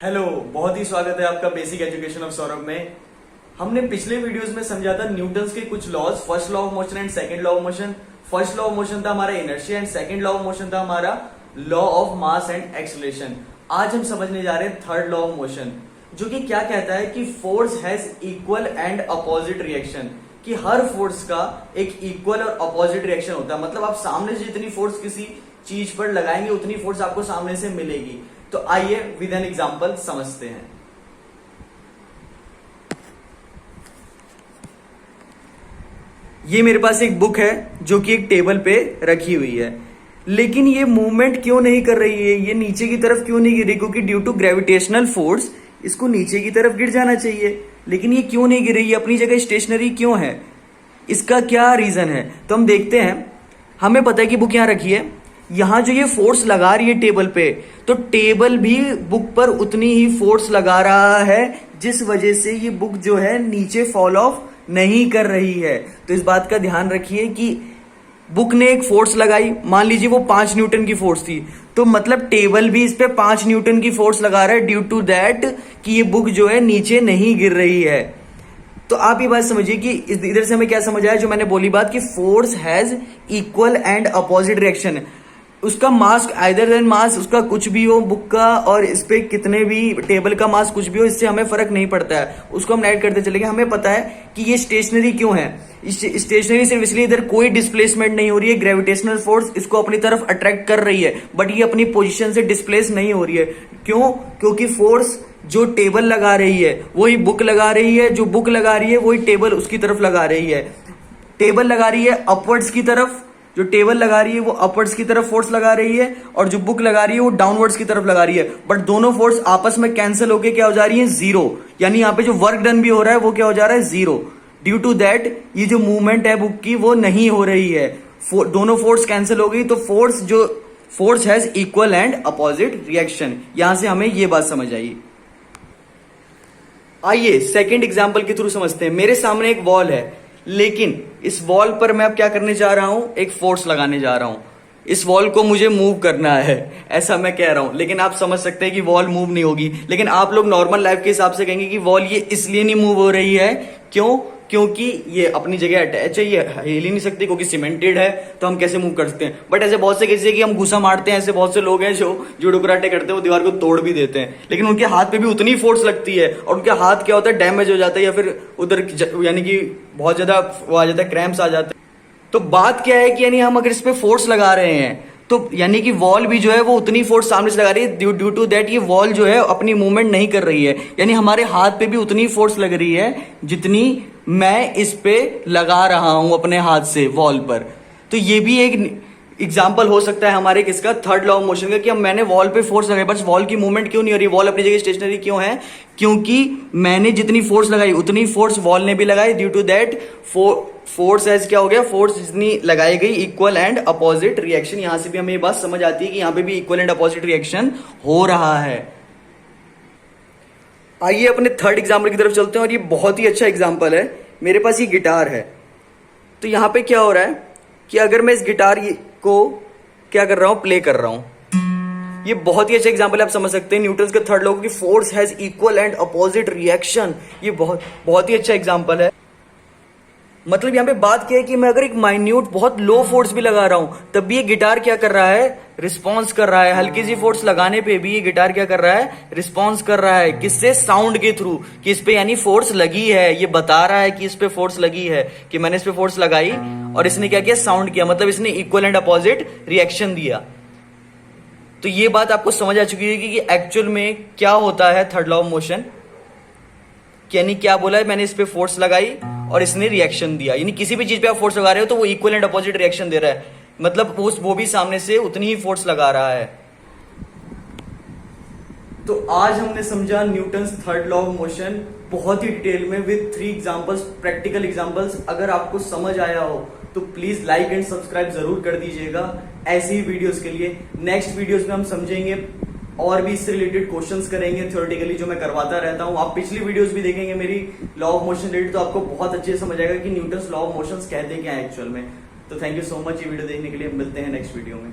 Hello, बहुत ही स्वागत है आपका बेसिक एजुकेशन ऑफ सौरभ में। हमने पिछले वीडियोस में समझा था न्यूटन्स के कुछ laws, first law of motion and second law of motion. First law of motion था हमारा inertia and second law of motion था हमारा law of mass and acceleration. आज हम समझने जा रहे हैं थर्ड लॉ ऑफ मोशन, जो कि क्या कहता है कि force has equal and opposite reaction, कि हर फोर्स का एक इक्वल और अपोजिट रिएक्शन होता है। मतलब आप सामने से जितनी फोर्स किसी चीज पर लगाएंगे उतनी फोर्स आपको सामने से मिलेगी। तो आइए विद एन एग्जांपल समझते हैं। ये मेरे पास एक बुक है जो कि एक टेबल पे रखी हुई है, लेकिन ये मूवमेंट क्यों नहीं कर रही है, ये नीचे की तरफ क्यों नहीं गिर रही? क्योंकि ड्यू टू ग्रेविटेशनल फोर्स इसको नीचे की तरफ गिर जाना चाहिए, लेकिन ये क्यों नहीं गिर रही है, अपनी जगह स्टेशनरी क्यों है? इसका क्या रीजन है? तो हम देखते हैं। हमें पता है कि बुक यहां रखी है, यहां जो ये फोर्स लगा रही है टेबल पे, तो टेबल भी बुक पर उतनी ही फोर्स लगा रहा है, जिस वजह से ये बुक जो है नीचे फॉल ऑफ नहीं कर रही है। तो इस बात का ध्यान रखिए कि बुक ने एक फोर्स लगाई, मान लीजिए वो 5 न्यूटन की फोर्स थी, तो मतलब टेबल भी इस पे 5 न्यूटन की फोर्स लगा रहा है, ड्यू टू दैट कि ये बुक जो है नीचे नहीं गिर रही है। तो आप ये बात समझिए कि इधर से हमें क्या समझ आया, जो मैंने बोली बात कि force has equal and opposite reaction. उसका मास आइदर देन मास, उसका कुछ भी हो बुक का, और इस पे कितने भी टेबल का मास कुछ भी हो, इससे हमें फर्क नहीं पड़ता है, उसको हम ऐड करते चलेंगे। हमें पता है कि ये स्टेशनरी क्यों है। स्टेशनरी सिर्फ इसलिए, इधर कोई डिस्प्लेसमेंट नहीं हो रही है, ग्रेविटेशनल फोर्स इसको अपनी तरफ अट्रैक्ट कर रही है, बट ये अपनी पोजीशन से डिस्प्लेस नहीं हो रही है। क्यों? क्योंकि फोर्स जो टेबल लगा रही है वही बुक लगा रही है, जो बुक लगा रही है वही टेबल उसकी तरफ लगा रही है। टेबल लगा रही है अपवर्ड्स की तरफ, जो टेबल लगा रही है वो अपवर्ड्स की तरफ फोर्स लगा रही है, और जो बुक लगा रही है वो डाउनवर्ड्स की तरफ लगा रही है। बट दोनों फोर्स आपस में कैंसिल होके क्या हो जा रही है? जीरो। यानी यहाँ पे जो वर्क डन भी हो रहा है वो क्या हो जा रहा है? जीरो। ड्यू टू दैट ये जो मूवमेंट है बुक की वो नहीं हो रही है, दोनों फोर्स कैंसिल हो गई। तो force has equal and opposite reaction. यहां से हमें ये बात समझ आई। आइए सेकेंड एग्जाम्पल के थ्रू समझते हैं। मेरे सामने एक वॉल है, लेकिन इस वॉल पर मैं अब क्या करने जा रहा हूं? एक फोर्स लगाने जा रहा हूं। इस वॉल को मुझे मूव करना है, ऐसा मैं कह रहा हूं, लेकिन आप समझ सकते हैं कि वॉल मूव नहीं होगी। लेकिन आप लोग नॉर्मल लाइफ के हिसाब से कहेंगे कि वॉल ये इसलिए नहीं मूव हो रही है, क्यों? क्योंकि ये अपनी जगह अटैच है, ये हिल ही नहीं सकती क्योंकि सीमेंटेड है, तो हम कैसे मूव कर सकते हैं? बट ऐसे बहुत से केस है कि हम घुसा मारते हैं, ऐसे बहुत से लोग हैं जो जूडो कराटे करते हैं, वो दीवार को तोड़ भी देते हैं, लेकिन उनके हाथ पे भी उतनी फोर्स लगती है, और उनके हाथ क्या होता है? डैमेज हो जाता है, या फिर उधर यानी कि बहुत ज्यादा वो आ जाता है, क्रैम्प्स आ जाते हैं। तो बात क्या है कि यानी हम अगर इस पे फोर्स लगा रहे हैं, तो यानी कि वॉल भी जो है वो उतनी फोर्स सामने से लगा रही है, ड्यू टू दैट ये वॉल जो है अपनी मूवमेंट नहीं कर रही है। यानी हमारे हाथ पे भी उतनी फोर्स लग रही है जितनी मैं इस पे लगा रहा हूं अपने हाथ से वॉल पर। तो ये भी एक एग्जाम्पल हो सकता है हमारे किसका? थर्ड लॉ ऑफ मोशन का, कि अब मैंने वॉल पे फोर्स लगाई, बस वॉल की मूवमेंट क्यों नहीं हो रही? वॉल अपनी जगह स्टेशनरी क्यों है? क्योंकि मैंने जितनी फोर्स लगाई उतनी फोर्स वॉल ने भी लगाई। Due to that force as क्या हो गया? फोर्स जितनी लगाई गई इक्वल एंड अपोजिट रिएक्शन। यहां से भी हमें ये बात समझ आती है कि यहां पे भी इक्वल एंड अपोजिट रिएक्शन हो रहा है। आइए अपने थर्ड एग्जाम्पल की तरफ चलते हैं, और ये बहुत ही अच्छा एग्जाम्पल है। मेरे पास ये गिटार है, तो यहां पे क्या हो रहा है कि अगर मैं इस गिटार को क्या कर रहा हूं? प्ले कर रहा हूं। ये बहुत ही अच्छा एग्जाम्पल आप समझ सकते हैं न्यूटन्स के थर्ड लॉ की force has equal and opposite reaction. ये बहुत ही अच्छा एग्जाम्पल है। मतलब यहां पे बात क्या है कि मैं अगर एक माइन्यूट बहुत लो फोर्स भी लगा रहा हूं, तब भी ये गिटार क्या कर रहा है? रिस्पॉन्स कर रहा है। हल्की सी फोर्स लगाने पे भी ये गिटार क्या कर रहा है? रिस्पॉन्स कर रहा है। किससे? साउंड के थ्रू, कि इस पे यानी फोर्स लगी है। ये बता रहा है कि इस पे फोर्स लगी है, कि मैंने इस पे फोर्स लगाई और इसने क्या किया? साउंड किया, मतलब इसने इक्वल एंड अपोजिट रिएक्शन दिया। तो ये बात आपको समझ आ चुकी है कि एक्चुअल में क्या होता है थर्ड लॉ ऑफ मोशन। यानी क्या बोला है? मैंने इस पे फोर्स लगाई और इसने रिएक्शन दिया। यानी किसी भी चीज पे आप फोर्स लगा रहे हो तो वो इक्वल एंड अपोजिट रिएक्शन दे रहा है, मतलब वो भी सामने से उतनी ही फोर्स लगा रहा है। तो आज हमने समझा Newton's third law of motion बहुत ही डिटेल में विद 3 एग्जांपल्स, प्रैक्टिकल एग्जांपल्स। अगर आपको समझ आया हो तो प्लीज लाइक एंड सब्सक्राइब जरूर कर दीजिएगा ऐसी ही वीडियोस के लिए। नेक्स्ट वीडियोस में हम समझेंगे और भी इससे रिलेटेड क्वेश्चंस करेंगे थ्योरेटिकली, जो मैं करवाता रहता हूं। आप पिछली वीडियोस भी देखेंगे मेरी लॉ ऑफ मोशन रिलेटेड, तो आपको बहुत अच्छे से समझ आएगा कि न्यूटन्स लॉ ऑफ मोशंस कहते क्या है एक्चुअल में। तो थैंक यू सो मच ये वीडियो देखने के लिए। मिलते हैं नेक्स्ट वीडियो में।